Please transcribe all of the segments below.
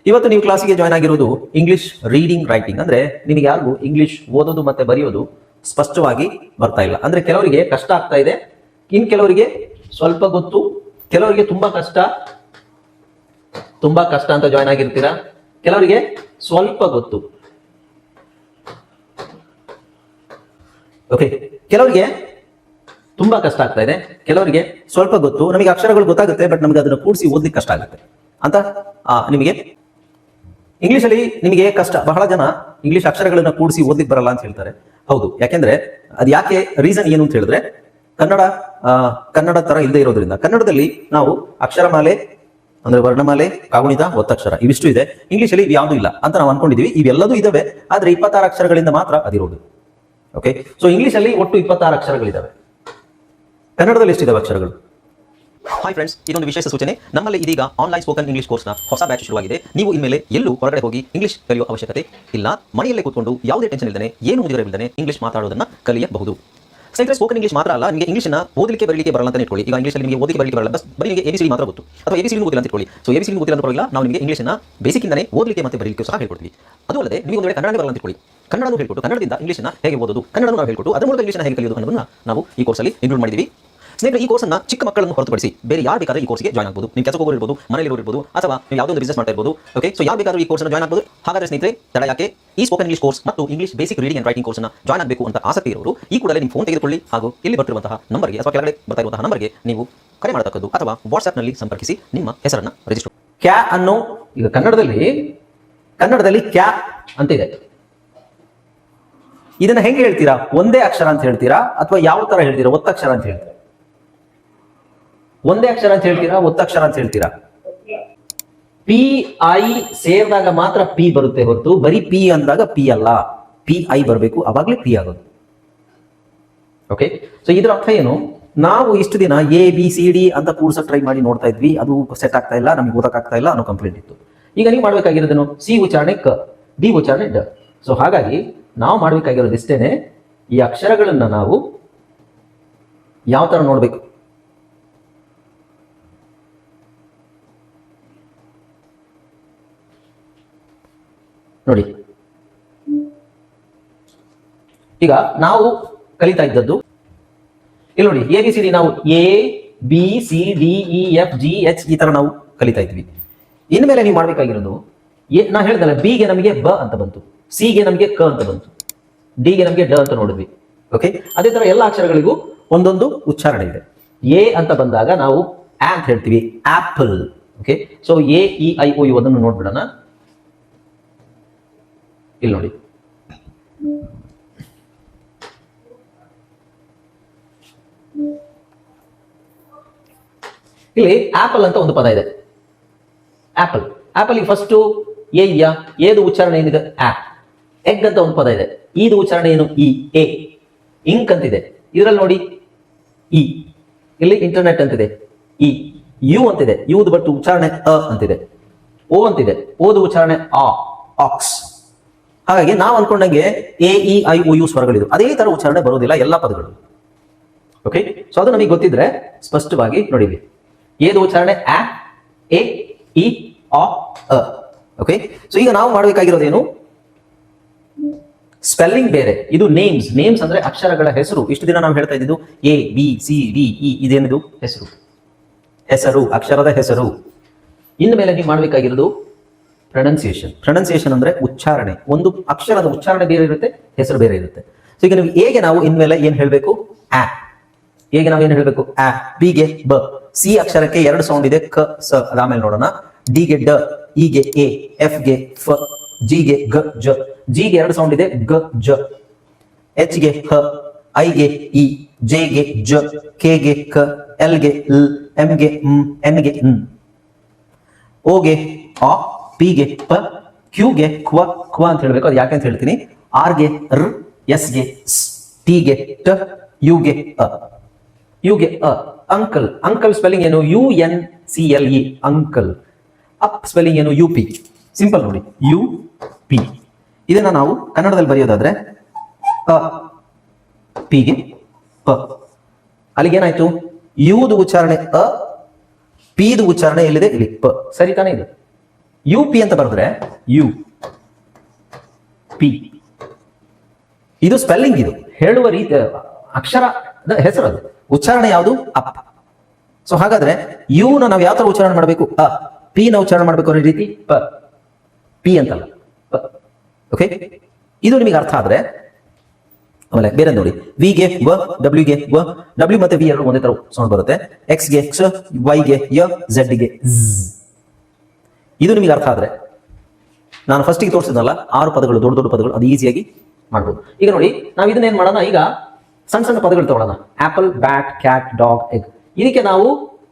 ಇವತ್ತು ನೀವು ಕ್ಲಾಸಿಗೆ ಜಾಯ್ನ್ ಆಗಿರೋದು ಇಂಗ್ಲಿಷ್ ರೀಡಿಂಗ್ ರೈಟಿಂಗ್. ಅಂದ್ರೆ ನಿಮಗೆ ಯಾರಿಗೂ ಇಂಗ್ಲಿಷ್ ಓದೋದು ಮತ್ತೆ ಬರೆಯೋದು ಸ್ಪಷ್ಟವಾಗಿ ಬರ್ತಾ ಇಲ್ಲ. ಅಂದ್ರೆ ಕೆಲವರಿಗೆ ಕಷ್ಟ ಆಗ್ತಾ ಇದೆ, ಇನ್ ಕೆಲವರಿಗೆ ಸ್ವಲ್ಪ ಗೊತ್ತು, ಕೆಲವರಿಗೆ ತುಂಬಾ ಕಷ್ಟ ಅಂತ ಜಾಯ್ನ್ ಆಗಿರ್ತೀರಾ, ಕೆಲವರಿಗೆ ಸ್ವಲ್ಪ ಗೊತ್ತು. ಓಕೆ, ಕೆಲವರಿಗೆ ತುಂಬಾ ಕಷ್ಟ ಆಗ್ತಾ ಇದೆ, ಕೆಲವರಿಗೆ ಸ್ವಲ್ಪ ಗೊತ್ತು. ನಮಗೆ ಅಕ್ಷರಗಳು ಗೊತ್ತಾಗುತ್ತೆ, ಬಟ್ ನಮಗೆ ಅದನ್ನು ಕೂಡಿಸಿ ಓದ್ಲಿಕ್ಕೆ ಕಷ್ಟ ಆಗುತ್ತೆ ಅಂತ ನಿಮಗೆ ಇಂಗ್ಲಿಷ್ ಅಲ್ಲಿ ನಿಮಗೆ ಕಷ್ಟ. ಬಹಳ ಜನ ಇಂಗ್ಲಿಷ್ ಅಕ್ಷರಗಳನ್ನ ಕೂಡಿಸಿ ಓದ್ಲಿಕ್ಕೆ ಬರಲ್ಲ ಅಂತ ಹೇಳ್ತಾರೆ. ಹೌದು, ಯಾಕೆಂದ್ರೆ ಅದು ಯಾಕೆ ರೀಸನ್ ಏನು ಅಂತ ಹೇಳಿದ್ರೆ ಕನ್ನಡ ತರ ಇಲ್ಲದೆ ಇರೋದ್ರಿಂದ. ಕನ್ನಡದಲ್ಲಿ ನಾವು ಅಕ್ಷರಮಾಲೆ ಅಂದ್ರೆ ವರ್ಣಮಾಲೆ, ಕಾಗುಣಿತ, ಒತ್ತಕ್ಷರ ಇವಿಷ್ಟು ಇದೆ. ಇಂಗ್ಲಿಷ್ ಅಲ್ಲಿ ಯಾವುದು ಇಲ್ಲ ಅಂತ ನಾವು ಅನ್ಕೊಂಡಿದೀವಿ. ಇವೆಲ್ಲದೂ ಇದಾವೆ, ಆದ್ರೆ 26 ಅಕ್ಷರಗಳಿಂದ ಮಾತ್ರ ಅದಿರೋದು. ಓಕೆ, ಸೊ ಇಂಗ್ಲಿಷ್ ಅಲ್ಲಿ ಒಟ್ಟು 26 ಅಕ್ಷರಗಳಿದಾವೆ. ಕನ್ನಡದಲ್ಲಿ ಎಷ್ಟಿದಾವೆ ಅಕ್ಷರಗಳು? ಹಾಯ್ ಫ್ರೆಂಡ್ಸ್, ಇದೊಂದು ವಿಶೇಷ ಸೂಚನೆ. ನಮ್ಮಲ್ಲಿ ಇದೀಗ ಆನ್ಲೈನ್ ಸ್ಪೋಕನ್ ಇಂಗ್ಲಿಷ್ ಕೋರ್ಸ್ನ ಹೊಸ ಬ್ಯಾಚ್ ಶುರುವಾಗಿದೆ. ನೀವು ಇನ್ಮೇಲೆ ಎಲ್ಲೂ ಹೊರಗಡೆ ಹೋಗಿ ಇಂಗ್ಲಿಷ್ ಕಲಿಯುವ ಅವಶ್ಯಕತೆ ಇಲ್ಲ. ಮನೆಯಲ್ಲೇ ಕೂತ್ಕೊಂಡು ಯಾವುದೇ ಟೆನ್ಷನ್ ಇಲ್ಲದೆ, ಏನು ಮುಗಿದಿರವಿಲ್ಲದೆ ಇಂಗ್ಲಿಷ್ ಮಾತಾಡೋದನ್ನ ಕಲಿಯಬಹುದು. ಸ್ನೇಹಿತರೆ, ಸ್ಪೋಕನ್ ಇಂಗ್ಲಿಷ್ ಮಾತ್ರ ಅಲ್ಲ, ನಿಮಗೆ ಇಂಗ್ಲಿಷ್ನ ಓದಲಿಕ್ಕೆ ಬರಲಿಕ್ಕೆ ಬರಲ್ಲ ಅಂತ ಇಟ್ಕೊಳ್ಳಿ. ಈಗ ಇಂಗ್ಲಿಷಲ್ಲಿ ನಿಮಗೆ ಓದಲಿಕ್ಕೆ ಬರಲಿಕ್ಕೆ ಬರಲ್ಲ, ಬರೀ ನಿಮಗೆ ABCD ಮಾತ್ರ ಗೊತ್ತು, ಅಥವಾ ABCD ಗೊತ್ತಿಲ್ಲ ಅಂತ ಇಟ್ಕೊಳ್ಳಿ. ಸೊ ABCD ಗೊತ್ತಿಲ್ಲ ಅಂತ ಪರವಾಗಿಲ್ಲ, ನಾವು ನಿಮಗೆ ಇಂಗ್ಲಿಷ್ನ ಬೇಸಿಕ್ ಇಂದನೇ ಓದಲಿಕ್ಕೆ ಮತ್ತೆ ಬರಲಿಕ್ಕೆ ಸಹ ಹೇಳ್ಕೊಡ್ತೀವಿ. ಅದು ಅಲ್ಲದೆ ನೀವು ಒಂದು ವೇಳೆ ಕನ್ನಡ ಬರಲ್ಲ ಅಂತ ಇಟ್ಕೊಳ್ಳಿ, ಕನ್ನಡನೂ ಹೇಳ್ಕೊಟ್ಟು ಕನ್ನಡದಿಂದ ಇಂಗ್ಲಿಷ್ನ ಹೇಗೆ ಓದೋದು, ಕನ್ನಡನೂ ನಾವು ಹೇಳ್ಕೊಟ್ಟು ಅದರ ಮೂಲಕ ಇಂಗ್ಲಿಷ್ನ ಹೇಗೆ ಕಲಿಯೋದು ಅನ್ನೋದನ್ನ ನಾವು ಈ ಕೋರ್ಸಲ್ಲಿ ಇನ್ಕ್ಲೂಡ್ ಮಾಡಿದ್ದೀವಿ. ಸ್ನೇಹಿತರೆ, ಈ ಕೋರ್ಸ್ನ ಚಿಕ್ಕ ಮಕ್ಕಳನ್ನು ಹೊರತುಪಡಿಸಿ ಬೇರೆ ಯಾರು ಬೇಕಾದ್ರೆ ಈ ಕೋರ್ಸ್ಗೆ ಜಾಯ್ನ್ ಆಗಬಹುದು. ನೀವು ಕೆಲಸಕ್ಕೆ ಹೋಗಿರ್ಬೋದು, ಮನೆಯಲ್ಲಿ ಇರ್ಬೋದು, ಅಥವಾ ನೀವು ಯಾವುದೋ ಒಂದು ಬಿಸ್ನೆಸ್ ಮಾಡ್ತಾ ಇರ್ಬೋದು. ಓಕೆ, ಸೊ ಯಾರು ಬೇಕಾದ್ರೂ ಈ ಕೋರ್ಸ್ನ ಜಾಯ್ನ್ ಆಗಬಹುದು. ಹಾಗಾದ್ರೆ ಸ್ನೇಹಿತರೆ, ತಡ ಯಾಕೆ? ಈ ಸ್ಪೋಕನ್ ಇಂಗ್ಲಿಷ್ ಕೋರ್ಸ್ ಮತ್ತು English basic reading and writing ಕೋರ್ಸ್ನ ಜಾಯ್ನ್ ಆಗಬೇಕು ಅಂತ ಆಸಕ್ತಿ ಇರೋರು ಈ ಕೂಡಲೇ ನಿಮ್ಮ ಫೋನ್ ತೆಗೆದುಕೊಳ್ಳಿ, ಹಾಗೂ ಇಲ್ಲಿ ಬರ್ತಿರುವಂತಹ ನಂಬರ್ಗೆ ಅಥವಾ ಕೆಳಗಡೆ ಬರ್ತಾ ಇರುವಂತಹ ನಂಬರ್ಗೆ ನೀವು ಕರೆ ಮಾಡತಕ್ಕದ್ದು, ಅಥವಾ ವಾಟ್ಸ್ಆಪ್ನಲ್ಲಿ ಸಂಪರ್ಕಿಸಿ ನಿಮ್ಮ ಹೆಸರನ್ನ ರಿಜಿಸ್ಟರ್. ಕ್ಯಾ ಅನ್ನೋ, ಈಗ ಕನ್ನಡದಲ್ಲಿ ಕ್ಯಾ ಅಂತ ಇದೆ. ಇದನ್ನ ಹೆಂಗೆ ಹೇಳ್ತೀರಾ? ಒಂದೇ ಅಕ್ಷರ ಅಂತ ಹೇಳ್ತೀರಾ, ಅಥವಾ ಯಾವ ತರ ಹೇಳ್ತೀರಾ? ಒತ್ತಕ್ಷರ ಅಂತ ಹೇಳ್ತೀರಾ? ಒಂದೇ ಅಕ್ಷರ ಅಂತ ಹೇಳ್ತೀರಾ, ಒತ್ತಕ್ಷರ ಅಂತ ಹೇಳ್ತೀರಾ? PI ಸೇರಿದಾಗ ಮಾತ್ರ P ಬರುತ್ತೆ ಹೊರತು ಬರೀ P ಅಂದಾಗ P ಅಲ್ಲ, PI ಬರಬೇಕು, ಅವಾಗ್ಲೇ P ಆಗೋದು. ಓಕೆ, ಸೊ ಇದರ ಅರ್ಥ ಏನು? ನಾವು ಇಷ್ಟು ದಿನ ABCD ಅಂತ ಕೂರ್ಸ ಟ್ರೈ ಮಾಡಿ ನೋಡ್ತಾ ಇದ್ವಿ, ಅದು ಸೆಟ್ ಆಗ್ತಾ ಇಲ್ಲ, ನಮಗೆ ಓದಕ್ಕಾಗ್ತಾ ಇಲ್ಲ ಅನ್ನೋ ಕಂಪ್ಲೇಂಟ್ ಇತ್ತು. ಈಗ ನೀವು ಮಾಡ್ಬೇಕಾಗಿರೋದೇನು? C ಉಚ್ಚಾರಣೆ ಕ, D ಉಚ್ಚಾರಣೆ ಡ. ಸೊ ಹಾಗಾಗಿ ನಾವು ಮಾಡ್ಬೇಕಾಗಿರೋದು ಇಷ್ಟೇನೆ, ಈ ಅಕ್ಷರಗಳನ್ನ ನಾವು ಯಾವ ತರ ನೋಡ್ಬೇಕು. ನೋಡಿ, ಈಗ ನಾವು ಕಲಿತಾ ಇದ್ದದ್ದು ಇಲ್ಲಿ ನೋಡಿ, ABCD ನಾವು ABCDEFGH ಈ ತರ ನಾವು ಕಲಿತಾ ಇದ್ವಿ. ಇನ್ಮೇಲೆ ನೀವು ಮಾಡ್ಬೇಕಾಗಿರೋದು, ನಾ ಹೇಳ್ದಲ್ಲ, B ಗೆ ನಮಗೆ ಬ ಅಂತ ಬಂತು, C ಗೆ ನಮಗೆ ಕ ಅಂತ ಬಂತು, D ಗೆ ನಮಗೆ ಡ ಅಂತ ನೋಡಿದ್ವಿ. ಓಕೆ, ಅದೇ ತರ ಎಲ್ಲ ಅಕ್ಷರಗಳಿಗೂ ಒಂದೊಂದು ಉಚ್ಚಾರಣೆ ಇದೆ. A ಅಂತ ಬಂದಾಗ ನಾವು ಆ ಅಂತ ಹೇಳ್ತೀವಿ, ಆಪಲ್. ಓಕೆ, ಸೊ AEIOU ಅದನ್ನು ನೋಡ್ಬಿಡೋಣ. ಇಲ್ಲಿ ನೋಡಿ, ಇಲ್ಲಿ ಆಪಲ್ ಅಂತ ಒಂದು ಪದ ಇದೆ. ಆಪಲ್, ಆಪಲ್ ಫಸ್ಟ್ ಏದು ಉಚ್ಚಾರಣೆ ಏನಿದೆ? ಆ. ಎಗ್ ಅಂತ ಒಂದು ಪದ ಇದೆ, ಇದು ಉಚ್ಚಾರಣೆ ಏನು? ಎ. ಇಂಕ್ ಅಂತಿದೆ, ಇದರಲ್ಲಿ ನೋಡಿ ಇ. ಇಲ್ಲಿ ಇಂಟರ್ನೆಟ್ ಅಂತಿದೆ, ಇ. ಯು ಅಂತಿದೆ, ಯುದು ಬಟ್ ಉಚ್ಚಾರಣೆ ಅ ಅಂತಿದೆ. ಓ ಅಂತಿದೆ, ಓದು ಉಚ್ಚಾರಣೆ ಆ, ಆಕ್ಸ್. ಹಾಗಾಗಿ ನಾವು ಅನ್ಕೊಂಡಂಗೆ AEIOU ಸ್ವರಗಳಿದು, ಅದೇ ತರ ಉಚ್ಚಾರಣೆ ಬರೋದಿಲ್ಲ ಎಲ್ಲ ಪದಗಳು. ಓಕೆ, ಸೊ ಅದು ನಮಗೆ ಗೊತ್ತಿದ್ರೆ ಸ್ಪಷ್ಟವಾಗಿ ನೋಡಿ, ಏದು ಉಚ್ಚಾರಣೆ ಆ, ಎ, ಇ, ಆ, ಅ. ಓಕೆ, ಸೊ ಈಗ ನಾವು ಮಾಡಬೇಕಾಗಿರೋದೇನು? ಸ್ಪೆಲ್ಲಿಂಗ್ ಬೇರೆ, ಇದು ನೇಮ್ಸ್ ಅಂದ್ರೆ ಅಕ್ಷರಗಳ ಹೆಸರು. ಇಷ್ಟು ದಿನ ನಾವು ಹೇಳ್ತಾ ಇದ್ದು ABCDE, ಇದೇನಿದು? ಹೆಸರು, ಅಕ್ಷರದ ಹೆಸರು. ಇನ್ನು ಮೇಲೆ ನೀವು ಮಾಡಬೇಕಾಗಿರೋದು ಪ್ರೊನೌನ್ಸಿಯೇಷನ್ ಅಂದ್ರೆ ಉಚ್ಚಾರಣೆ. ಒಂದು ಅಕ್ಷರದ ಉಚ್ಚಾರಣೆ ಬೇರೆ ಇರುತ್ತೆ, ಹೆಸರು ಬೇರೆ ಇರುತ್ತೆ. ಸೊ ಈಗ ನೀವು ಹೇಗೆ ನಾವು ಇನ್ಮೇಲೆ ಏನ್ ಹೇಳ್ಬೇಕು? ಆ. ಹೇಗೆ ನಾವು ಏನ್ ಹೇಳ್ಬೇಕು? ಆ. B ಗೆ ಬ, C ಅಕ್ಷರಕ್ಕೆ 2 ಸೌಂಡ್ ಇದೆ, ಕ, ಸ, ಅದಾದ್ಮೇಲೆ ನೋಡೋಣ. D ಗೆ ಡ, E ಗೆ ಎ, F ಗೆ ಫ, G ಗೆ ಗ, ಜ. G ಗೆ 2 ಸೌಂಡ್ ಇದೆ, ಗ, ಜ. H ಗೆ ಹ, I ಗೆ ಇ, J ಗೆ ಜ, K ಗೆ ಕ, L ಗೆ ಲ್, M ಗೆ ಮ್, N ಗೆ ನ್. O ಗೆ ಆ, P ಗೆ ಪ, Q ಗೆ ಕ್ವ ಅಂತ ಹೇಳ್ಬೇಕು. ಅದು ಯಾಕೆ ಅಂತ ಹೇಳ್ತೀನಿ. R ಗೆ ರ್, S ಗೆ ಸ್, T ಗೆ ಟ, U ಗೆ ಅ. ಅಂಕಲ್ ಸ್ಪೆಲ್ಲಿಂಗ್ ಏನು? UNCLE, uncle. ಅಪ್ ಸ್ಪೆಲ್ಲಿಂಗ್ ಏನು? UP. ಸಿಂಪಲ್ ನೋಡಿ, UP. ಇದನ್ನ ನಾವು ಕನ್ನಡದಲ್ಲಿ ಬರೆಯೋದಾದ್ರೆ ಅ, P ಗೆ ಪ. ಅಲ್ಲಿಗೆ ಏನಾಯ್ತು? ಯುದು ಉಚ್ಚಾರಣೆ ಅ, Pದು ಉಚ್ಚಾರಣೆ ಎಲ್ಲಿದೆ? ಇಲ್ಲಿ ಪ. ಸರಿ ತಾನೇ? ಇದು ಯು ಪಿ ಅಂತ ಬರೆದ್ರೆ ಯು ಪಿ, ಇದು ಸ್ಪೆಲ್ಲಿಂಗ್, ಇದು ಹೇಳುವ ರೀತಿ ಅಕ್ಷರದ ಹೆಸರು, ಅದು ಉಚ್ಚಾರಣೆ ಯಾವುದು ಅಪ್. ಸೊ ಹಾಗಾದ್ರೆ ಯು ನಾವು ಯಾವ ತರ ಉಚ್ಚಾರಣೆ ಮಾಡಬೇಕು, ಅ. ಪಿ ನ ಉಚ್ಚಾರಣೆ ಮಾಡಬೇಕು ಅನ್ನೋ ರೀತಿ ಪ, ಪಿ ಅಂತಲ್ಲ ಪ. ಓಕೆ, ಇದು ನಿಮಗೆ ಅರ್ಥ ಆದ್ರೆ ಆಮೇಲೆ ಬೇರೆ ನೋಡಿ, ವಿ ಗೆ ವ, ಡಬ್ಲ್ಯೂ ಗೆ ವ, ಡಬ್ಲ್ಯೂ ಮತ್ತೆ ವಿ ಎರಡು ಒಂದೇ ತರ ಸೌಂಡ್ ಬರುತ್ತೆ. ಎಕ್ಸ್ ಗೆ ಕ್ಷ, ವೈ ಗೆ ಯ, ಝೆಡ್ ಗೆ ಝ್. ಇದು ನಿಮಗೆ ಅರ್ಥ ಆದ್ರೆ ನಾನು ಫಸ್ಟಿಗೆ ತೋರಿಸಿದ್ನಲ್ಲ 6 ಪದಗಳು, ದೊಡ್ಡ ದೊಡ್ಡ ಪದಗಳು, ಅದು ಈಸಿಯಾಗಿ ಮಾಡ್ಬೋದು. ಈಗ ನೋಡಿ, ನಾವು ಇದನ್ನೇನ್ ಮಾಡೋಣ, ಈಗ ಸಣ್ಣ ಸಣ್ಣ ಪದಗಳು ತಗೊಳ್ಳೋಣ. Apple, bat, cat, dog, egg. ಇದಕ್ಕೆ ನಾವು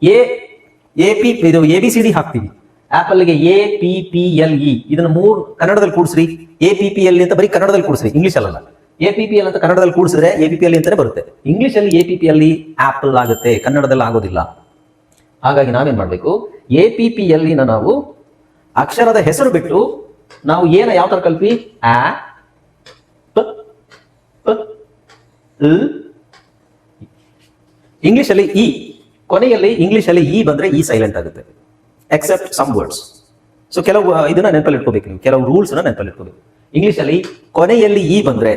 ಇದು ABCD ಹಾಕ್ತೀವಿ. ಆಪಲ್ಗೆ APPLE, ಇದನ್ನ 3 ಕನ್ನಡದಲ್ಲಿ ಕೂಡಿಸ್ರಿ. APPLE ಅಂತ ಬರೀ ಕನ್ನಡದಲ್ಲಿ ಕೂಡಿಸ್ರಿ, ಇಂಗ್ಲಿಷ್ ಅಲ್ಲ. APPL ಅಂತ ಕನ್ನಡದಲ್ಲಿ ಕೂಡಿಸಿದ್ರೆ APPLE ಅಂತಾನೆ ಬರುತ್ತೆ. ಇಂಗ್ಲಿಷ್ ಅಲ್ಲಿ APPLE ಆಪಲ್ ಆಗುತ್ತೆ, ಕನ್ನಡದಲ್ಲಿ ಆಗೋದಿಲ್ಲ. ಹಾಗಾಗಿ ನಾವೇನ್ ಮಾಡ್ಬೇಕು, APPLE ನಾವು ಅಕ್ಷರದ ಹೆಸರು ಬಿಟ್ಟು ನಾವು ಯಾವ ತರ ಕಲ್ಪಿ, ಆ ಪ ಪ ಇಂಗ್ಲಿಷ್ ಅಲ್ಲಿ ಇ, ಕೊನೆಯಲ್ಲಿ ಇಂಗ್ಲಿಷ್ ಅಲ್ಲಿ ಇ ಬಂದ್ರೆ ಇ ಸೈಲೆಂಟ್ ಆಗುತ್ತೆ, ಎಕ್ಸೆಪ್ಟ್ ಸಮ್ ವರ್ಡ್ಸ್. ಸೊ ಕೆಲವು ಇದನ್ನ ನೆನಪಲ್ಲಿ ಇಟ್ಕೋಬೇಕು ನೀವು, ಕೆಲವು ರೂಲ್ಸ್ ನೆನಪಲ್ಲಿ ಇಟ್ಕೋಬೇಕು. ಇಂಗ್ಲಿಷ್ ಅಲ್ಲಿ ಕೊನೆಯಲ್ಲಿ ಇ ಬಂದ್ರೆ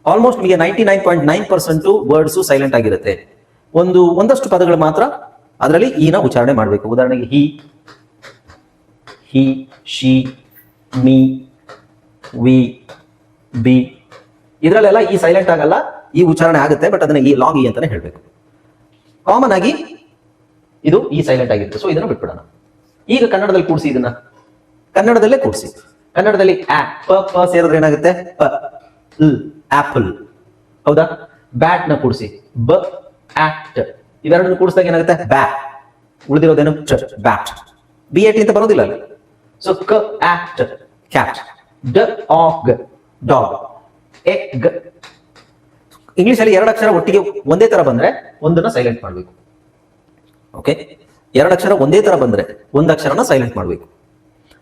ಆಲ್ಮೋಸ್ಟ್ ನಿಮಗೆ 99.9% ವರ್ಡ್ಸ್ ಸೈಲೆಂಟ್ ಆಗಿರುತ್ತೆ. ಒಂದಷ್ಟು ಪದಗಳು ಮಾತ್ರ ಅದರಲ್ಲಿ ಇ ನ ಉಚ್ಚಾರಣೆ ಮಾಡಬೇಕು. ಉದಾಹರಣೆಗೆ ಹಿ, ಶಿ, ಮೀ, ವಿ, ಬಿ, ಇದರಲ್ಲೆಲ್ಲ ಈ ಸೈಲೆಂಟ್ ಆಗಲ್ಲ, ಈ ಉಚ್ಚಾರಣೆ ಆಗುತ್ತೆ, ಬಟ್ ಅದನ್ನ ಈ ಲಾಂಗ್ ಇ ಅಂತಾನೆ ಹೇಳ್ಬೇಕು. ಕಾಮನ್ ಆಗಿ ಇದು ಈ ಸೈಲೆಂಟ್ ಆಗಿರುತ್ತೆ. ಸೊ ಇದನ್ನ ಬಿಟ್ಬಿಡೋಣ. ಈಗ ಕನ್ನಡದಲ್ಲಿ ಕೂಡಿಸಿ, ಇದನ್ನ ಕನ್ನಡದಲ್ಲೇ ಕೂಡಿಸಿ. ಕನ್ನಡದಲ್ಲಿ ಆ ಪ ಸೇರಿದ್ರೆ ಏನಾಗುತ್ತೆ, ಪ ಆಪಲ್. ಹೌದಾ? ಬ್ಯಾಟ್ ನ ಕೂಡಿಸಿ, ಬ ಆಕ್ಟ್. ಇವೆರಡನ್ನು ಕೂಡಿಸಿದಾಗ ಏನಾಗುತ್ತೆ, ಬ್ಯಾ. ಉಳಿದಿರೋದೇನು, ಬ್ಯಾಟ್. BAT ಅಂತ ಬರೋದಿಲ್ಲ ಅಲ್ಲಿ. ಸೊ ಕ act, cat. Dog, dog. Egg. English ಅಲ್ಲಿ 2 ಅಕ್ಷರ ಒಟ್ಟಿಗೆ ಒಂದೇ ತರ ಬಂದ್ರೆ ಒಂದನ್ನ ಸೈಲೆಂಟ್ ಮಾಡಬೇಕು. ಓಕೆ, 2 ಅಕ್ಷರ ಒಂದೇ ತರ ಬಂದ್ರೆ ಒಂದು ಅಕ್ಷರನ ಸೈಲೆಂಟ್ ಮಾಡಬೇಕು.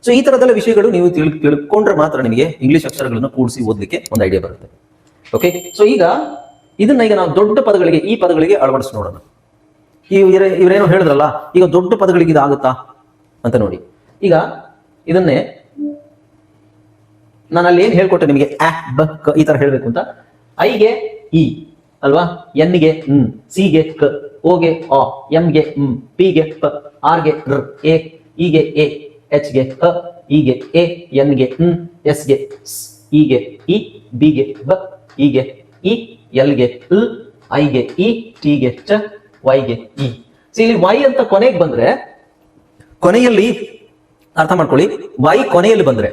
ಸೊ ಈ ತರದೆಲ್ಲ ವಿಷಯಗಳು ನೀವು ತಿಳ್ಕೊಂಡ್ರೆ ಮಾತ್ರ ನಿಮಗೆ ಇಂಗ್ಲಿಷ್ ಅಕ್ಷರಗಳನ್ನು ಕೂಡಿಸಿ ಓದಲಿಕ್ಕೆ ಒಂದು ಐಡಿಯಾ ಬರುತ್ತೆ. ಓಕೆ, ಸೊ ಈಗ ನಾವು ದೊಡ್ಡ ಪದಗಳಿಗೆ, ಈ ಪದಗಳಿಗೆ ಅಳವಡಿಸಿ ನೋಡೋಣ. ಇವರೇನೋ ಹೇಳಿದ್ರಲ್ಲ, ಈಗ ದೊಡ್ಡ ಪದಗಳಿಗೆ ಇದಾಗುತ್ತಾ ಅಂತ ನೋಡಿ. ಈಗ ಇದನ್ನೇ ನಾನು ಅಲ್ಲಿ ಏನ್ ಹೇಳ್ಕೊಟ್ಟೆ ನಿಮಗೆ, ಬ ಕ ಈ ತರ ಹೇಳ್ಬೇಕು ಅಂತ. ಐಗೆ ಇ ಅಲ್ವಾ, ಎನ್ ಗೆ ಸಿ ಗೆ ಕ, ಓ ಗೆ ಆ, ಎಂ ಗೆ ಪಿ ಗೆ ಪ, ಆರ್ ಗೆ ರ್, ಎ, ಇ ಗೆ ಎ, ಎಚ್ ಗೆ ಹ, ಇ ಗೆ ಎ, ಎನ್ ಗೆ ಎಸ್ ಗೆ ಸ್, ಇ ಗೆ ಇ, ಬಿ ಗೆ ಬ, ಇ ಗೆ ಇ, ಎಲ್ ಗೆ ಲ್, ಐ ಗೆ ಇ, ಟಿ ಗೆ ಚ, ವೈ ಗೆ ಇ. ಇಲ್ಲಿ ವೈ ಅಂತ ಕೊನೆಗೆ ಬಂದ್ರೆ, ಕೊನೆಯಲ್ಲಿ ಅರ್ಥ ಮಾಡ್ಕೊಳ್ಳಿ, ವೈ ಕೊನೆಯಲ್ಲಿ ಬಂದ್ರೆ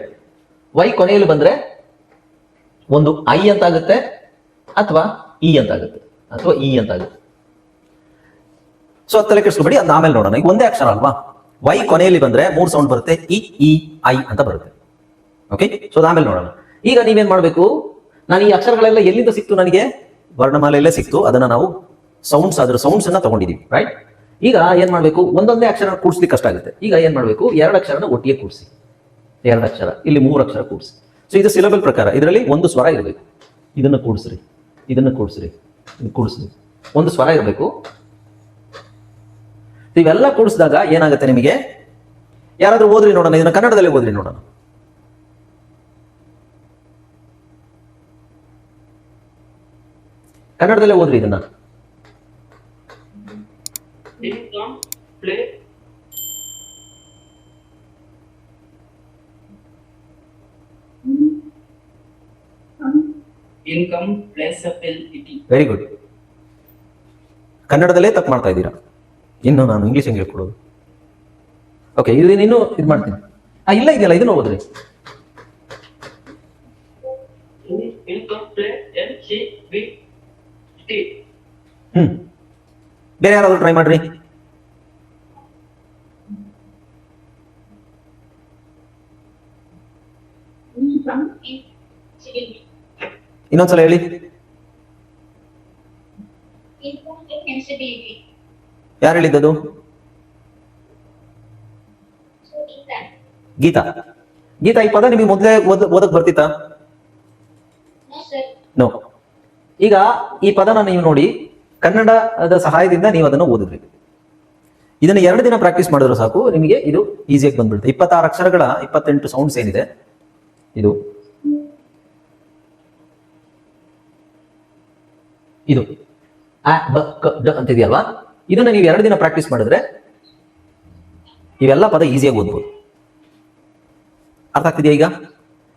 ಒಂದು ಐ ಅಂತ ಆಗುತ್ತೆ, ಅಥವಾ ಇ ಅಂತ ಆಗುತ್ತೆ, ಅಥವಾ ಇ ಅಂತ ಆಗುತ್ತೆ. ಸೊ ತಲೆ ಕೆಡಿಸ್ಕೊಬೇಡಿ, ಅದ್ ಆಮೇಲೆ ನೋಡೋಣ. ಈಗ ಒಂದೇ ಅಕ್ಷರ ಅಲ್ವಾ, ವೈ ಕೊನೆಯಲ್ಲಿ ಬಂದ್ರೆ 3 ಸೌಂಡ್ ಬರುತ್ತೆ, ಇ ಐ ಅಂತ ಬರುತ್ತೆ. ಓಕೆ, ಸೊ ಆಮೇಲೆ ನೋಡೋಣ. ಈಗ ನೀವೇನ್ ಮಾಡ್ಬೇಕು, ನಾನು ಈ ಅಕ್ಷರಗಳೆಲ್ಲ ಎಲ್ಲಿಂದ ಸಿಕ್ತು, ನನಗೆ ವರ್ಣಮಾಲೆಯಲ್ಲೇ ಸಿಕ್ತು. ಅದನ್ನ ನಾವು ಸೌಂಡ್ಸ್ ಅನ್ನ ತಗೊಂಡಿದೀವಿ, ರೈಟ್? ಈಗ ಏನ್ ಮಾಡ್ಬೇಕು, ಒಂದೊಂದೇ ಅಕ್ಷರ ಕೂಡಿಸ್ಲಿಕ್ಕೆ ಕಷ್ಟ ಆಗುತ್ತೆ. ಈಗ ಏನ್ ಮಾಡ್ಬೇಕು, 2 ಅಕ್ಷರನ ಒಟ್ಟಿಗೆ ಕೂಡಿಸಿ. 2 ಅಕ್ಷರ, ಇಲ್ಲಿ 3 ಅಕ್ಷರ ಕೂಡಿಸಿ. ಸೊ ಇದು ಸಿಲಬಲ್ ಪ್ರಕಾರ, ಇದರಲ್ಲಿ ಒಂದು ಸ್ವರ ಇರಬೇಕು. ಇದನ್ನ ಕೂಡಿಸ್ರಿ, ಕೂಡಿಸ್ರಿ, ಒಂದು ಸ್ವರ ಇರಬೇಕು. ಇವೆಲ್ಲ ಕೂಡಿಸಿದಾಗ ಏನಾಗುತ್ತೆ ನಿಮಗೆ, ಯಾರಾದ್ರೂ ಓದ್ರಿ ನೋಡೋಣ, ಇದನ್ನ ಕನ್ನಡದಲ್ಲಿ ಓದ್ರಿ ನೋಡೋಣ. ಕನ್ನಡದಲ್ಲೇ ಓದ್ರಿ ಇದನ್ನ. Very good. ಕನ್ನಡದಲ್ಲೇ ತಪ್ಪು ಮಾಡ್ತಾ ಇದ್ದೀರಾ, ಇನ್ನು ನಾನು ಇಂಗ್ಲಿಷ್ ಹೆಂಗೆ ಹೇಳ್ಕೊಡೋದು? ಓಕೆ, ಇನ್ನೂ ಇದು ಮಾಡ್ತೀನಿ. ಇಲ್ಲ ಇದೆಯಲ್ಲ, ಇದನ್ನು ಓದ್ರಿ. ಬೇರೆ ಯಾರಾದ್ರೂ ಟ್ರೈ ಮಾಡ್ರಿ. ಇನ್ನೊಂದ್ಸಲ ಹೇಳಿ. ಯಾರು ಹೇಳಿದ್ದದು? ಗೀತಾ. ಗೀತಾ, ಈ ಪದ ನಿಮಗೆ ಮೊದಲೇ ಓದಕ್ ಬರ್ತಿತ್ತಾ? ನೋ. ಈಗ ಈ ಪದನ ನೀವು ನೋಡಿ, ಕನ್ನಡದ ಸಹಾಯದಿಂದ ನೀವು ಅದನ್ನು ಓದಿದ್ರಿ. ಇದನ್ನ 2 ದಿನ ಪ್ರಾಕ್ಟೀಸ್ ಮಾಡಿದ್ರು ಸಾಕು, ನಿಮಗೆ ಇದು ಈಸಿಯಾಗಿ ಬಂದ್ಬಿಡುತ್ತೆ. 26 ಅಕ್ಷರಗಳ 28 ಸೌಂಡ್ಸ್ ಏನಿದೆ ಇದು ಇದು ಆ ಬ ಕ ಡ ಅಂತ ಇದೆಯಲ್ವಾ, ಇದನ್ನ ನೀವು 2 ದಿನ ಪ್ರಾಕ್ಟೀಸ್ ಮಾಡಿದ್ರೆ ಇವೆಲ್ಲ ಪದ ಈಸಿಯಾಗಿ ಓದ್ಬೋದು. ಅರ್ಥ ಆಗ್ತಿದೆಯಾ? ಈಗ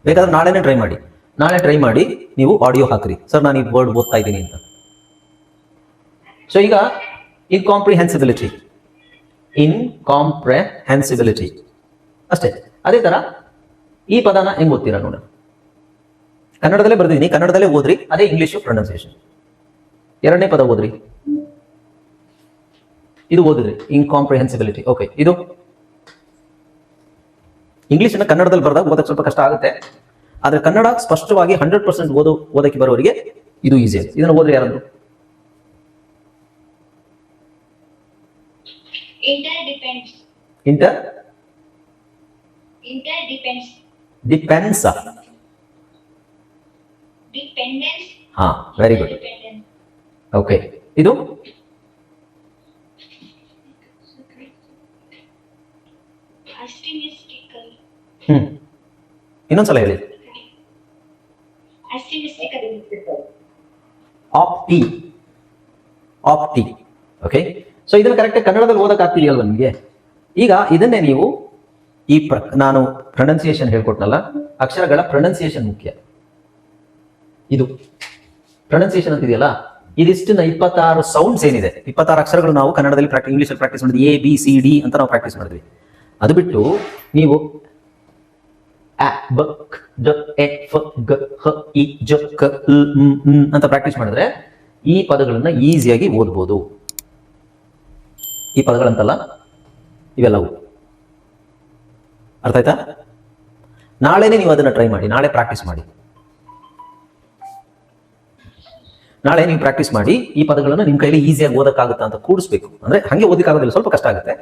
ಬೇಕಾದ್ರೆ ನಾಳೆನೇ ಟ್ರೈ ಮಾಡಿ, ನಾಳೆ ಟ್ರೈ ಮಾಡಿ ನೀವು ಆಡಿಯೋ ಹಾಕ್ರಿ, ಸರ್ ನಾನು ಈ ವರ್ಡ್ ಓದ್ತಾ ಇದ್ದೀನಿ ಅಂತ. ಸೊ ಈಗ ಇನ್ಕಾಂಪ್ರಿಹೆನ್ಸಿಬಿಲಿಟಿ ಅಷ್ಟೇ. ಅದೇ ತರ ಈ ಪದನ ಹೆಂಗ್ ಓದ್ತೀರಾ ನೋಡ, ಕನ್ನಡದಲ್ಲೇ ಬರ್ದಿದ್ದೀನಿ, ಕನ್ನಡದಲ್ಲೇ ಓದ್ರಿ, ಅದೇ ಇಂಗ್ಲಿಷ್ ಪ್ರೊನೌನ್ಸಿಯೇಷನ್. 2ನೇ ಪದ ಓದ್ರಿ, ಇದು ಓದಿದ್ರಿ ಇನ್ಕಾಂಪ್ರಿಹೆನ್ಸಿಬಿಲಿಟಿ. ಓಕೆ, ಇದು ಇಂಗ್ಲಿಷ್ ಅನ್ನ ಕನ್ನಡದಲ್ಲಿ ಬರೆದಾಗ ಓದಕ್ಕೆ ಸ್ವಲ್ಪ ಕಷ್ಟ ಆಗುತ್ತೆ, ಆದ್ರೆ ಕನ್ನಡ ಸ್ಪಷ್ಟವಾಗಿ 100% ಓದಕ್ಕೆ ಬರೋರಿಗೆ ಇದು ಈಸಿ ಆಗುತ್ತೆ. ಇದನ್ನ ಓದ್ರಿ ಯಾರಾದ್ರು. ಡಿಪೆಂಡ್ಸ್. ಹಾ, ವೆರಿ ಗುಡ್. ಓಕೆ, ಇದು ಇನ್ನೊಂದ್ಸಲ ಹೇಳಿ. ಆಪ್ಟಿ. ಓಕೆ, ಸೊ ಇದನ್ನ ಕರೆಕ್ಟ್ ಕನ್ನಡದಲ್ಲಿ ಓದಕ್ ಆಗ್ತಿದೆಯಲ್ವ ನಿಮಗೆ? ಈಗ ಇದನ್ನೇ ನೀವು ನಾನು ಪ್ರೊನೌನ್ಸಿಯೇಷನ್ ಹೇಳ್ಕೊಟ್ನಲ್ಲ, ಅಕ್ಷರಗಳ ಪ್ರೊನೌನ್ಸಿಯೇಷನ್ ಮುಖ್ಯ. ಇದು ಪ್ರೊನೌನ್ಸಿಯೇಷನ್ ಅಂತಿದೆಯಲ್ಲ, ಇದಿಷ್ಟನ್ನ 26 ಸೌಂಡ್ಸ್ ಏನಿದೆ, 26 ಅಕ್ಷರಗಳು ನಾವು ಕನ್ನಡದಲ್ಲಿ ಇಂಗ್ಲಿಷಲ್ಲಿ ಪ್ರಾಕ್ಟೀಸ್ ಮಾಡಿದ್ವಿ. ಎ ಬಿ ಸಿ ಡಿ ಅಂತ ನಾವು ಪ್ರಾಕ್ಟೀಸ್ ಮಾಡಿದ್ವಿ. ಅದು ಬಿಟ್ಟು ನೀವು ಅ ಬ ಕ್ ಡ ಎ ಫ ಗ ಹ ಇ ಜ ಕ ಲ್ ಮ್ ನ್ ಅಂತ ಪ್ರಾಕ್ಟೀಸ್ ಮಾಡಿದ್ರೆ ಈ ಪದಗಳನ್ನ ಈಸಿಯಾಗಿ ಓದ್ಬೋದು. ಈ ಪದಗಳಂತಲ್ಲ, ಇವೆಲ್ಲವು. ಅರ್ಥ ಆಯ್ತಾ? ನಾಳೆನೇ ನೀವು ಅದನ್ನ ಟ್ರೈ ಮಾಡಿ, ನಾಳೆ ಪ್ರಾಕ್ಟೀಸ್ ಮಾಡಿ. ನಾಳೆ ನೀವು ಪ್ರಾಕ್ಟೀಸ್ ಮಾಡಿ ಈ ಪದಗಳನ್ನು ನಿಮ್ಮ ಕೈಲಿ ಈಸಿಯಾಗಿ ಓದಕ್ಕಾಗುತ್ತಾ ಅಂತ ಕೂಡಿಸ್ಬೇಕು. ಅಂದ್ರೆ ಹಂಗೆ ಓದಕ್ಕಾಗೋದಿಲ್ಲ, ಸ್ವಲ್ಪ ಕಷ್ಟ ಆಗುತ್ತೆ,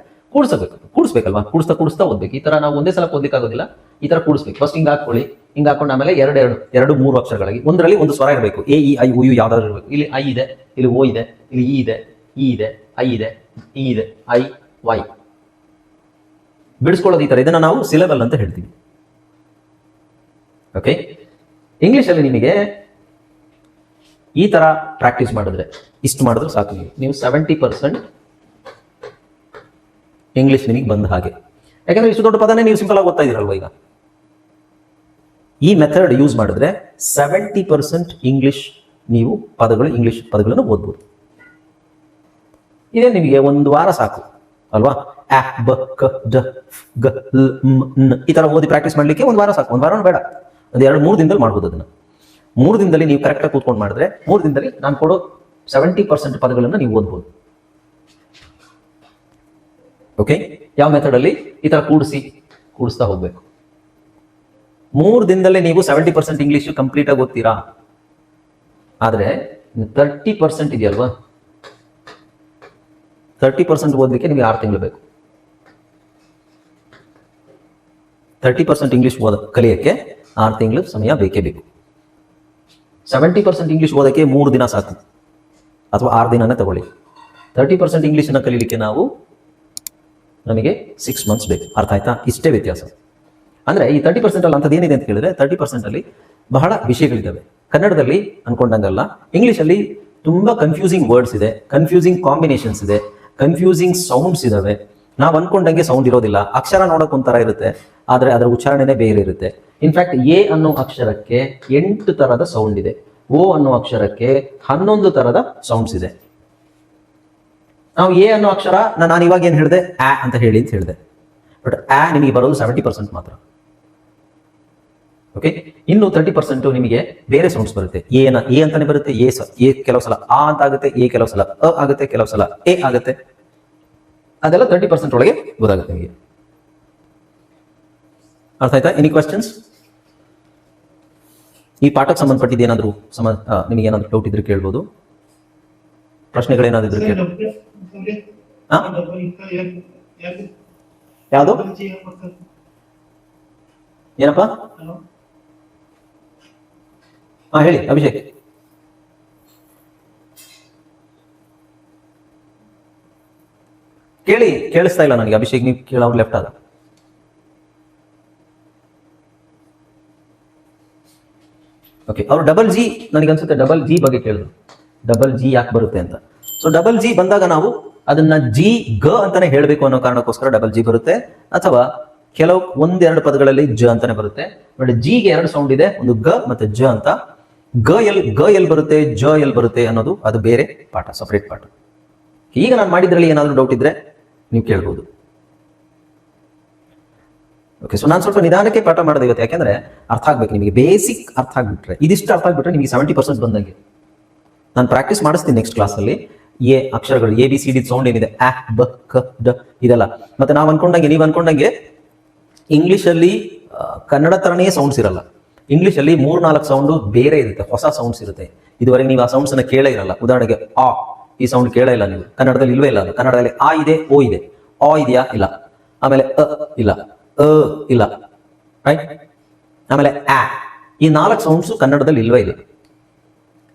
ಕೂಡಿಸ್ಬೇಕಲ್ವಾ, ಕೂಡಿಸ್ತಾ ಓದ್ಬೇಕು. ಈ ತರ ನಾವು ಒಂದೇ ಸಲ ಓದಕ್ಕಾಗೋದಿಲ್ಲ, ಈ ತರ ಕೂಡಿಸ್ಬೇಕು. ಫಸ್ಟ್ ಹಿಂಗೆ ಹಾಕೊಳ್ಳಿ, ಹಿಂಗೆ ಹಾಕೊಂಡು ಆಮೇಲೆ 2-3 ಅಕ್ಷರಗಳಿಗೆ ಒಂದರಲ್ಲಿ ಒಂದು ಸ್ವರ ಇರಬೇಕು. A E I O U ಯಾವ್ದಾದ್ರು ಇರಬೇಕು. ಇಲ್ಲಿ ಐ ಇದೆ, ಇಲ್ಲಿ ಓ ಇದೆ, ಇಲ್ಲಿ ಇ ಇದೆ, ಇ ಇದೆ, ಐ ಇದೆ, ಇ ಇದೆ, ಐ ವೈ ಬಿಡಿಸ್ಕೊಳ್ಳೋದು ಈ ತರ. ಇದನ್ನ ನಾವು ಸಿಲೆಬಲ್ ಅಂತ ಹೇಳ್ತೀವಿ. ಓಕೆ, ಇಂಗ್ಲಿಷಲ್ಲಿ ನಿಮಗೆ ಈ ತರ ಪ್ರಾಕ್ಟೀಸ್ ಮಾಡಿದ್ರೆ, ಇಷ್ಟು ಮಾಡಿದ್ರೆ ಸಾಕು, ನೀವು 70% ಇಂಗ್ಲಿಷ್ ನಿಮಗೆ ಬಂದ ಹಾಗೆ. ಯಾಕಂದ್ರೆ ಇಷ್ಟು ದೊಡ್ಡ ಪದನೇ ನೀವು ಸಿಂಪಲ್ ಆಗಿ ಓದ್ತಾ ಇದೀರಲ್ವ. ಈಗ ಈ ಮೆಥಡ್ ಯೂಸ್ ಮಾಡಿದ್ರೆ 70% ಇಂಗ್ಲಿಷ್ ಇಂಗ್ಲಿಷ್ ಪದಗಳನ್ನು ಓದ್ಬೋದು. ಇದೇ ನಿಮಗೆ 1 ವಾರ ಸಾಕು ಅಲ್ವಾ? ಆ ಬ ಕ ಡ ಗ ಲ್ ಮ್ ನ್ ಈ ತರ ಓದಿ ಪ್ರಾಕ್ಟೀಸ್ ಮಾಡ್ಲಿಕ್ಕೆ 1 ವಾರ ಸಾಕು. 1 ವಾರ ಬೇಡ, ಒಂದು 2-3 ದಿನದಲ್ಲಿ ಮಾಡ್ಬೋದು. ಅದನ್ನ 3 ದಿನದಲ್ಲಿ ನೀವು ಕರೆಕ್ಟಾಗಿ ಕೂತ್ಕೊಂಡು ಮಾಡಿದ್ರೆ 3 ದಿನದಲ್ಲಿ ನಾನು ಕೊಡೋ 70% ಪದಗಳನ್ನು ನೀವು ಓದ್ಬೋದು. ಓಕೆ, ಯಾವ ಮೆಥಡ್ ಅಲ್ಲಿ ಈ ತರ ಕೂಡಿಸ್ತಾ ಹೋಗ್ಬೇಕು. 3 ದಿನದಲ್ಲೇ ನೀವು 70% ಇಂಗ್ಲಿಷ್ ಕಂಪ್ಲೀಟ್ ಆಗಿ ಓದ್ತೀರಾ. ಆದ್ರೆ 30% ಇದೆಯಲ್ವಾ, 30% ಓದಲಿಕ್ಕೆ ನಿಮಗೆ 6 ತಿಂಗಳು ಬೇಕು. 30% ಇಂಗ್ಲಿಷ್ ಕಲಿಯಕ್ಕೆ 6 ತಿಂಗಳು ಸಮಯ ಬೇಕೇ ಬೇಕು. 70% ಇಂಗ್ಲಿಷ್ ಓದಕ್ಕೆ 3 ದಿನ ಸಾಕು, ಅಥವಾ 6 ದಿನನೇ ತಗೊಳ್ಳಿ. 30% ಇಂಗ್ಲಿಷನ್ನ ಕಲೀಲಿಕ್ಕೆ ನಮಗೆ 6 ಮಂತ್ಸ್ ಬೇಕು. ಅರ್ಥ ಆಯ್ತಾ? ಇಷ್ಟೇ ವ್ಯತ್ಯಾಸ. ಅಂದ್ರೆ ಈ 30% ಅಲ್ಲಿ ಅಂಥದ್ದು ಏನಿದೆ ಅಂತ ಕೇಳಿದ್ರೆ, 30% ಅಲ್ಲಿ ಬಹಳ ವಿಷಯಗಳಿದ್ದಾವೆ. ಕನ್ನಡದಲ್ಲಿ ಅನ್ಕೊಂಡಂಗಲ್ಲ, ಇಂಗ್ಲಿಷಲ್ಲಿ ತುಂಬಾ ಕನ್ಫ್ಯೂಸಿಂಗ್ ವರ್ಡ್ಸ್ ಇದೆ, ಕನ್ಫ್ಯೂಸಿಂಗ್ ಕಾಂಬಿನೇಷನ್ಸ್ ಇದೆ, ಕನ್ಫ್ಯೂಸಿಂಗ್ ಸೌಂಡ್ಸ್ ಇದಾವೆ. ನಾವು ಅನ್ಕೊಂಡಂಗೆ ಸೌಂಡ್ ಇರೋದಿಲ್ಲ. ಅಕ್ಷರ ನೋಡಕ್ ಒಂಥರ ಇರುತ್ತೆ, ಆದ್ರೆ ಅದರ ಉಚ್ಚಾರಣೆನೇ ಬೇರೆ ಇರುತ್ತೆ. ಇನ್ಫ್ಯಾಕ್ಟ್ ಎ ಅನ್ನೋ ಅಕ್ಷರಕ್ಕೆ 8 ತರದ ಸೌಂಡ್ ಇದೆ, ಓ ಅನ್ನೋ ಅಕ್ಷರಕ್ಕೆ 11 ತರದ ಸೌಂಡ್ಸ್ ಇದೆ. ನಾವು ಎ ಅನ್ನೋ ಅಕ್ಷರ ನಾನು ಇವಾಗ ಏನ್ ಹೇಳಿದೆ, ಆ ಅಂತ ಹೇಳಿ ಅಂತ ಹೇಳಿದೆ, ಬಟ್ ಆ ನಿಮಗೆ ಬರೋದು 70% ಮಾತ್ರ. ಓಕೆ, ಇನ್ನು 30% ನಿಮಗೆ ಬೇರೆ ಸೌಂಡ್ಸ್ ಬರುತ್ತೆ. ಎ ಅಂತಾನೆ ಬರುತ್ತೆ, ಎ ಕೆಲವು ಸಲ ಆ ಅಂತ ಆಗುತ್ತೆ, ಎ ಕೆಲವು ಸಲ ಅ ಆಗುತ್ತೆ, ಕೆಲವು ಸಲ ಎ ಆಗುತ್ತೆ. ಅದೆಲ್ಲ 30% ಒಳಗೆ ಗೊತ್ತಾಗುತ್ತೆ ನಿಮಗೆ. ಅರ್ಥ ಆಯ್ತಾ? Any questions? ಈ ಪಾಠಕ್ಕೆ ಸಂಬಂಧಪಟ್ಟಿದ್ದು ಏನಾದ್ರು ನಿಮಗೆ ಏನಾದ್ರು ಡೌಟ್ ಇದ್ರೆ ಕೇಳ್ಬೋದು. ಪ್ರಶ್ನೆಗಳೇನಾದ್ರು ಇದ್ರೆ ಕೇಳಿ. ಯಾವುದು? ಏನಪ್ಪ? ಹೇಳಿ ಅಭಿಷೇಕ್. ಕೇಳಿಸ್ತಾ ಇಲ್ಲ ನನಗೆ. ಅಭಿಷೇಕ್ ನೀವು ಕೇಳೋರು ಲೆಫ್ಟ್ ಆದ. ಓಕೆ, ಅವರು ಡಬಲ್ ಜಿ, ನನಗನ್ಸುತ್ತೆ ಡಬಲ್ ಜಿ ಬಗ್ಗೆ ಕೇಳಿದ್ರು, ಡಬಲ್ ಜಿ ಯಾಕೆ ಬರುತ್ತೆ ಅಂತ. ಸೊ ಡಬಲ್ ಜಿ ಬಂದಾಗ ನಾವು ಅದನ್ನ ಜಿ ಗ ಅಂತಾನೆ ಹೇಳಬೇಕು ಅನ್ನೋ ಕಾರಣಕ್ಕೋಸ್ಕರ ಡಬಲ್ ಜಿ ಬರುತ್ತೆ. ಅಥವಾ ಕೆಲವು ಒಂದೆರಡು ಪದಗಳಲ್ಲಿ ಜ ಅಂತಾನೆ ಬರುತ್ತೆ. ನೋಡಿ, ಜಿಗೆ ಎರಡು ಸೌಂಡ್ ಇದೆ, ಒಂದು ಗ ಮತ್ತೆ ಜ ಅಂತ. ಗ ಎಲ್ ಬರುತ್ತೆ, ಜ ಎಲ್ ಬರುತ್ತೆ ಅನ್ನೋದು ಅದು ಬೇರೆ ಪಾಠ, ಸಪರೇಟ್ ಪಾಠ. ಈಗ ನಾನು ಮಾಡಿದ್ರಲ್ಲಿ ಏನಾದರೂ ಡೌಟ್ ಇದ್ರೆ ನೀವು ಕೇಳ್ಬೋದು. ಓಕೆ, ಸೊ ನಾನು ಸ್ವಲ್ಪ ನಿಧಾನಕ್ಕೆ ಪಾಠ ಮಾಡೋದು ಇವತ್ತು, ಯಾಕೆಂದ್ರೆ ಅರ್ಥ ಆಗ್ಬೇಕು ನಿಮಗೆ. ಬೇಸಿಕ್ ಅರ್ಥ ಆಗ್ಬಿಟ್ರೆ, ಇದಿಷ್ಟು ಅರ್ಥ ಆಗ್ಬಿಟ್ರೆ ನಿಮಗೆ 70% ಬಂದಂಗೆ. ನಾನು ಪ್ರಾಕ್ಟೀಸ್ ಮಾಡಿಸ್ತೀನಿ ನೆಕ್ಸ್ಟ್ ಕ್ಲಾಸಲ್ಲಿ. ಎ ಅಕ್ಷರಗಳು, ABCD ಸೌಂಡ್ ಏನಿದೆ, ಆ ಬ ಕ ಡ ಇದೆಲ್ಲ. ಮತ್ತೆ ನೀವು ಅನ್ಕೊಂಡಂಗೆ ಇಂಗ್ಲಿಷಲ್ಲಿ ಕನ್ನಡ ತರನೇ ಸೌಂಡ್ಸ್ ಇರಲ್ಲ. ಇಂಗ್ಲಿಷಲ್ಲಿ 3-4 ಸೌಂಡು ಬೇರೆ ಇರುತ್ತೆ, ಹೊಸ ಸೌಂಡ್ಸ್ ಇರುತ್ತೆ. ಇದುವರೆಗೆ ನೀವು ಆ ಸೌಂಡ್ಸ್ ಅನ್ನ ಕೇಳೇ ಇರಲ್ಲ. ಉದಾಹರಣೆಗೆ ಆ, ಈ ಸೌಂಡ್ ಕೇಳೇ ಇಲ್ಲ ನೀವು, ಕನ್ನಡದಲ್ಲಿ ಇಲ್ವೇ ಇಲ್ಲ. ಅದು ಕನ್ನಡದಲ್ಲಿ ಆ ಇದೆ, ಓ ಇದೆ. ಆ ಇದೆಯಾ? ಇಲ್ಲ. ಆಮೇಲೆ ಇಲ್ಲ, ಇಲ್ಲ, ರೈಟ್. ಆಮೇಲೆ ಆ, ಈ 4 ಸೌಂಡ್ಸ್ ಕನ್ನಡದಲ್ಲಿ ಇಲ್ವೇ ಇಲ್ಲ.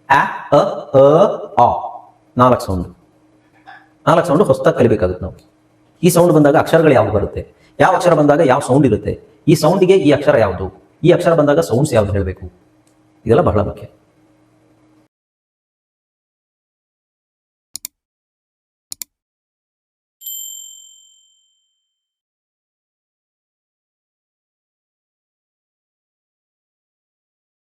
ಆ, 4 ಸೌಂಡ್ ಹೊಸದಾಗಿ ಕಲಿಬೇಕಾಗುತ್ತೆ ನಾವು. ಈ ಸೌಂಡ್ ಬಂದಾಗ ಅಕ್ಷರಗಳು ಯಾವ್ದು ಬರುತ್ತೆ, ಯಾವ ಅಕ್ಷರ ಬಂದಾಗ ಯಾವ ಸೌಂಡ್ ಇರುತ್ತೆ, ಈ ಸೌಂಡಿಗೆ ಈ ಅಕ್ಷರ ಯಾವುದು, ಈ ಅಕ್ಷರ ಬಂದಾಗ ಸೌಂಡ್ಸ್ ಯಾವ್ದು ಹೇಳಬೇಕು, ಇದೆಲ್ಲ ಬಹಳ ಮುಖ್ಯ.